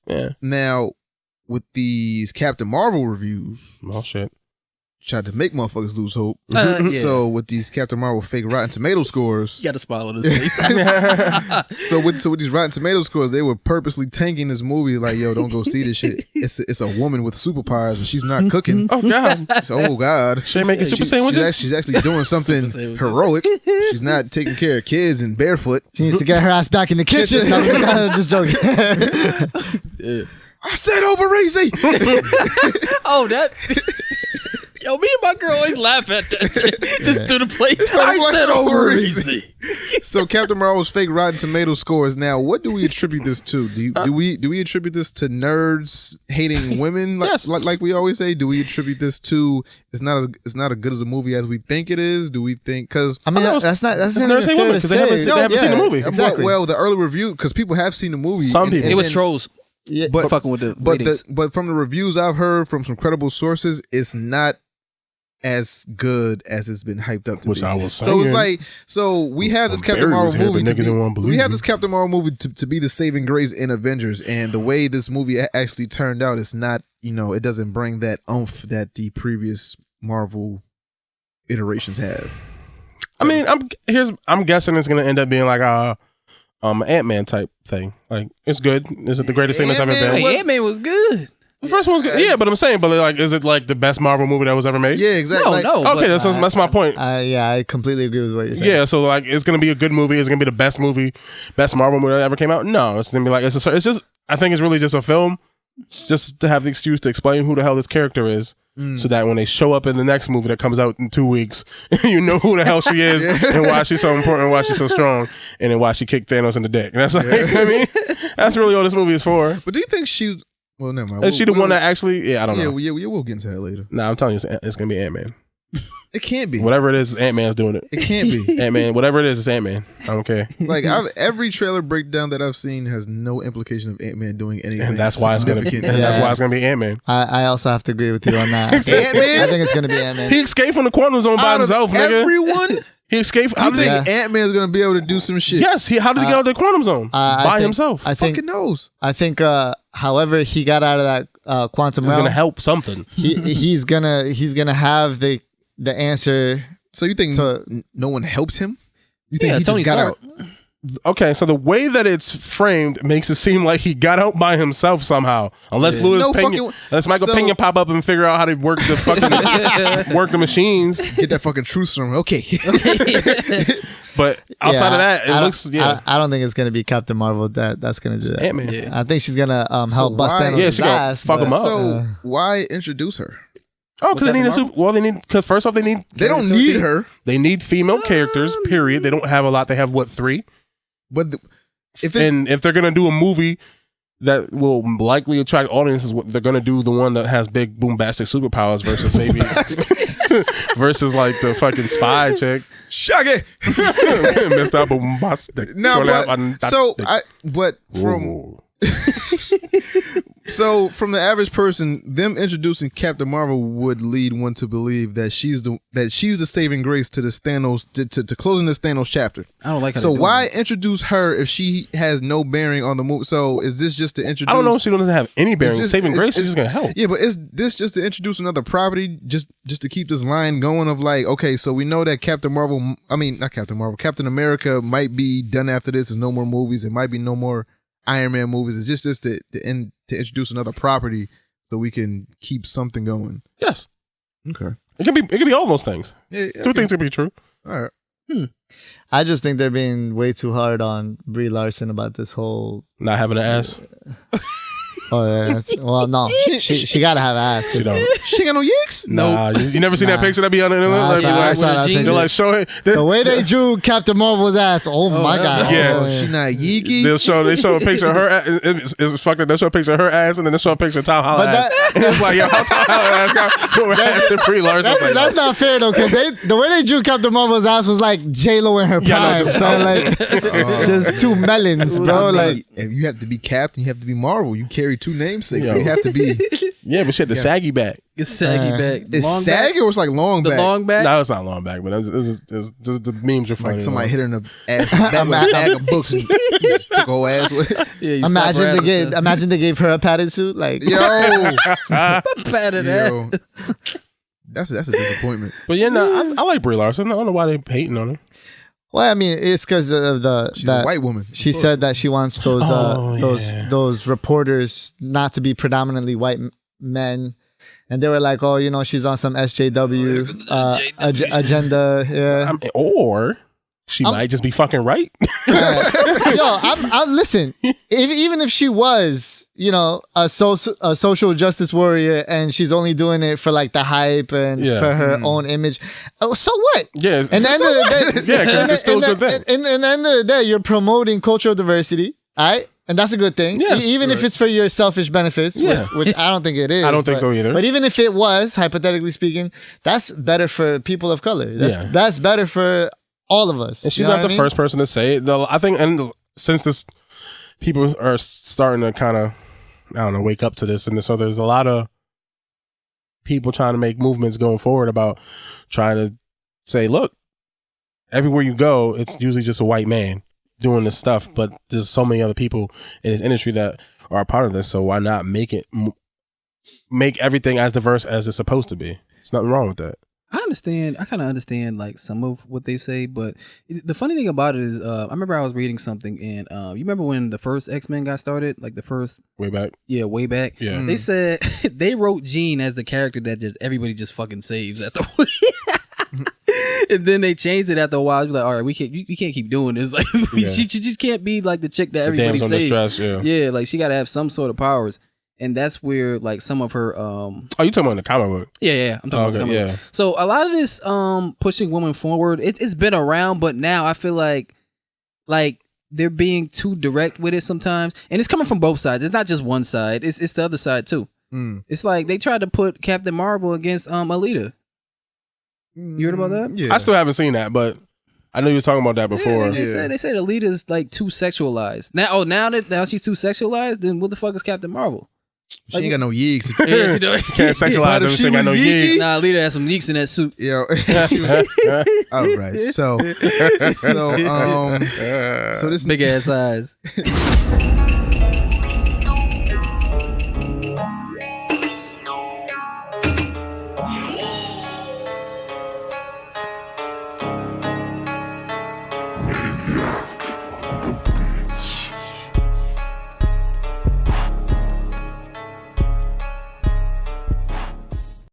Yeah. Now, with these Captain Marvel reviews, Oh shit. tried to make motherfuckers lose hope. Yeah. So with these Captain Marvel fake Rotten Tomato scores, You got a smile on his face. so with these Rotten Tomato scores, they were purposely tanking this movie. Like, yo, don't go see this shit. It's a woman with superpowers and she's not cooking. Oh god. So, oh god, She ain't making super she's sandwiches. actually doing something sandwiches. heroic. She's not taking care of kids and barefoot. She needs to get her ass back in the kitchen. No, I'm just joking. I said over easy. Oh, that. Yo, me and my girl always laugh at that shit. Just do the play. started I watching said over over easy. easy. So Captain Marvel's fake Rotten Tomato scores. Now, what do we attribute this to? Do we attribute this to nerds hating women? Like, Yes. like we always say. Do we attribute this to it's not as good as a movie as we think it is? Do we think because I mean, I know that's not it's even nerds fair hate women to 'cause they haven't say. seen- they haven't seen the movie. Exactly. well the early review because people have seen the movie. Some people. It was then- trolls. Yeah, but Fucking with the but ratings. but from the reviews I've heard from some credible sources, it's not as good as it's been hyped up to Which be. I was So it's saying. like we have this I'm Captain buried Marvel here, but movie to niggas didn't wanna be, believe we have me. this Captain Marvel movie to be the saving grace in Avengers, and the way this movie actually turned out is not, it doesn't bring that oomph that the previous Marvel iterations have. I mean, I'm guessing it's gonna end up being like a Ant-Man type thing. Like it's good. Is it the greatest thing that's ever Ant-Man been? was- Hey, Ant-Man was good. The first one's good. Yeah, but I'm saying, is it like the best Marvel movie that was ever made? Yeah, exactly. No, Okay, but- that's my point. yeah, I completely agree with what you're saying. Yeah, so like it's gonna be a good movie. It's gonna be the best Marvel movie that ever came out. No, it's gonna be like it's just. I think it's really just a film, just to have the excuse to explain who the hell this character is, so that when they show up in the next movie that comes out in 2 weeks, you know who the hell she is and why she's so important, and why she's so strong, and then why she kicked Thanos in the dick. And that's like, I mean, that's really all this movie is for. But do you think she's? Well, never mind. Is she the one that actually? Yeah, I don't know. We'll get into that later. Nah, I'm telling you, it's gonna be Ant-Man. It can't be. Whatever it is, Ant-Man's doing it. It can't be. Ant-Man, whatever it is, it's Ant-Man. I don't care. Like every trailer breakdown that I've seen has no implication of Ant-Man doing anything. And that's why it's gonna be. significant. And that's Yeah. why it's gonna be Ant-Man. I also have to agree with you on that. Ant-Man? I think it's gonna be Ant-Man. He escaped from the quantum zone by Out of himself, nigga. everyone, He escaped. How you did he? think Ant-Man's gonna be able to do some shit? Yes. How did he get out of the quantum zone I by think- himself? I think Fucking knows. however he got out of that quantum He's realm, gonna help something. he's gonna have the answer. So you think So- no one helped him? You think Yeah, he Tony just got Stark. out? Okay, so the way that it's framed makes it seem like he got out by himself somehow. Unless No Pena, fucking- unless Michael so- Pena pop up and figure out how to work the fucking work the machines. Get that fucking truth serum. Okay. But outside Yeah, of that, it I looks don't- I don't think it's gonna be Captain Marvel that's gonna do that. Ant-Man. Yeah. I think she's gonna help bust why- Thanos' Yeah, she gonna ass. fuck but, him up. So why introduce her? Oh, because they need a Captain super. Well, they need because first off They don't need her. They need female characters. Period. They don't have a lot. They have what 3? But if it's, And if they're gonna do a movie that will likely attract audiences, they're gonna do the one that has big bombastic superpowers versus maybe versus like the fucking spy chick, Shaggy. Mr. Bombastic. No, but from so from the average person, them introducing Captain Marvel would lead one to believe that she's the saving grace to this Thanos to closing this Thanos chapter. I don't like how So they're doing why it. introduce her if she has no bearing on the movie? So is this just to introduce? I don't know if she doesn't have any bearing. It's just- Saving it's- grace is it's- just gonna help. Yeah, but is this just to introduce another property, just to keep this line going of like, okay, so we know that Captain America might be done after this. There's no more movies. It might be no more Iron Man movies. It's just to introduce another property so we can keep something going. Yes, Okay. it can be all those things. Yeah, Two things can be true. All right. I just think they're being way too hard on Brie Larson about this whole. Not having an ass. Oh yeah, well no, she gotta have ass. 'cause- She don't. She ain't got no yicks? Nah, you never seen that Nah. picture that be on the internet? Nah, Like, I saw that jeans. thing. they're like show it. The way they drew Captain Marvel's ass, oh my yeah. god! Yeah. Oh, she not yeeky? They show a picture of her ass. It was fucking. They'll show a picture of her ass, and then they'll show a picture of Tom Holland But ass. It's like, yo, how Tom Holland ass got more ass than Brie Larson? That's not fair though, because the way they drew Captain Marvel's ass was like J-Lo in her Yeah, no, prime. just- So like, just two melons, bro. Like, if you have to be Captain, you have to be Marvel. You carry two namesakes. Yo. So you have to be. Yeah, but she had the saggy back. It's saggy back. It's Long saggy back? or it's like long The back. long back. No, it's not long back, but the memes are funny. Like somebody though. hit her in the ass with a bag of books and just took her whole ass with. Yeah, you Imagine they gave her a padded suit. Like, Yo, patted that. yo, that's a disappointment. But yeah, no, I like Brie Larson. I don't know why they hating on her. well, I mean, it's because of She's a white woman. She said that she wants those yeah. those reporters not to be predominantly white men, and they were like, "Oh, you know, she's on some SJW agenda." Yeah. Or she might just be fucking right. I'm listen. Even if she was, you know, a social justice warrior, and she's only doing it for like the hype and for her own image, so what? Yeah. And then it's still a good thing. And at the end of the day, you're promoting cultural diversity, all right? And that's a good thing. Yes, even if it's for your selfish benefits, Yeah. which I don't think it is. I don't think so either. But even if it was, hypothetically speaking, that's better for people of color. That's better for all of us. And she's You know not what the I mean? first person to say it. I think, and since this, people are starting to kind of, I don't know, wake up to this, and so there's a lot of people trying to make movements going forward about trying to say, look, everywhere you go, it's usually just a white man doing this stuff, but there's so many other people in this industry that are a part of this, so why not make everything as diverse as it's supposed to be? There's nothing wrong with that. I understand. I kind of understand like some of what they say, but the funny thing about it is, I remember I was reading something, and you remember when the first X-Men got started, like the first Way back. way back. Yeah. They said they wrote Jean as the character that just everybody just fucking saves at the. And then they changed it after a while. You're like, all right, we can't keep doing this. Like, she just can't be like the chick that everybody Damsel in saves. distress, yeah. Yeah, like she got to have some sort of powers, and that's where like some of her. Oh, you talking about in the comic book? Yeah. I'm talking about. Yeah. So a lot of this pushing women forward, it's been around, but now I feel like they're being too direct with it sometimes, and it's coming from both sides. It's not just one side; it's the other side too. It's like they tried to put Captain Marvel against Alita. You heard about that? Yeah. I still haven't seen that, but I know you were talking about that before. Yeah, they said Alita's like too sexualized. Now she's too sexualized. Then what the fuck is Captain Marvel? She ain't got no yeeks. Yeah, she don't. Can't sexualize But if she everything. I was know geeky- you. Nah, Alita has some yeeks in that suit. Yo. All right. So this Big ass eyes.